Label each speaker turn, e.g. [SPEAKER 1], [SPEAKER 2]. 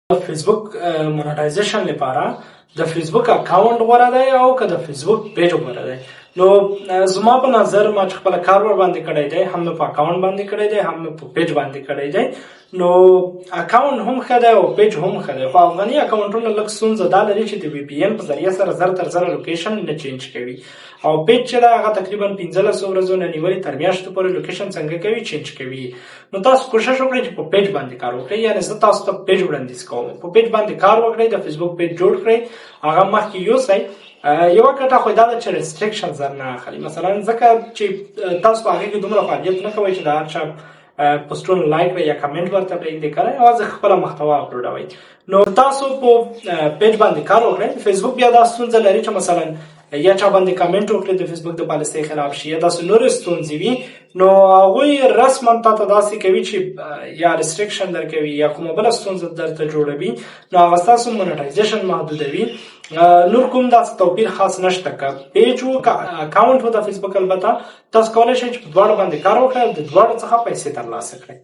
[SPEAKER 1] فیسبوک مونټایزیشن لپاره د فیسبوک اکاونټ غوره دی او که د فیسبوک پیج غوره دی. نو زما په نظر ما چې خپل کار ور باندې کړی دی، هم په اکاونټ باندې کړی دی، هم په پیج باندې کړی دی. نو اکاونټ هم ښه دی او پیج هم ښه دی، خو افغاني اکاونټونه لږ ستونزه دا لري چې د وی پی این په ذریعه سره زر تر زره لوکیشن نه چینج کوي، او پیج چې دا هغه تقریبا 1500 ورځو نه نیولې تر میاشتو پورې لوکیشن څنګه کوي چینج کوي. نو تاسو کوشش وکړئ چې په پیج باندې کار وکړئ، یعنی زه تاسو ته پیج وړاندیز کوم، په پیج باندې کار وکړئ، د فیسبوک پیج جوړ کړئ، هغه مخکې یوسئ. یو کټه خو دا ده چې ریستریکشن زر نه اخلي، مثلا ځکه چې تاسو په هغې کې دومره فعالیت نه کوئ چې د هر چا پوسټونه لایک کړئ یا کمنټ ورته پرېږدئ، که نه یوازې خپله محتوا اپلوډوئ. نو تاسو په پیج باندې کار وکړئ. فیسبوک بیا دا ستونزه لري چې مثلا یا چا باندې کمنټ وکړي د فیسبوک د پالیسۍ خلاف شي یا داسې نورې ستونزې وي، نو هغوی رسما تاته داسې کوي چې یا ریستریکشن درکوي یا کومه بله ستونزه درته جوړوي، نو هغه ستاسو مونټایزیشن محدودوي. نور کوم داسې توپیر خاص نشته، که پیج و که اکاونټ و د فیسبوک، البته تاسو کولی شئ چې په دواړو باندې کار وکړئ او د دواړو څخه پیسې ترلاسه کړئ.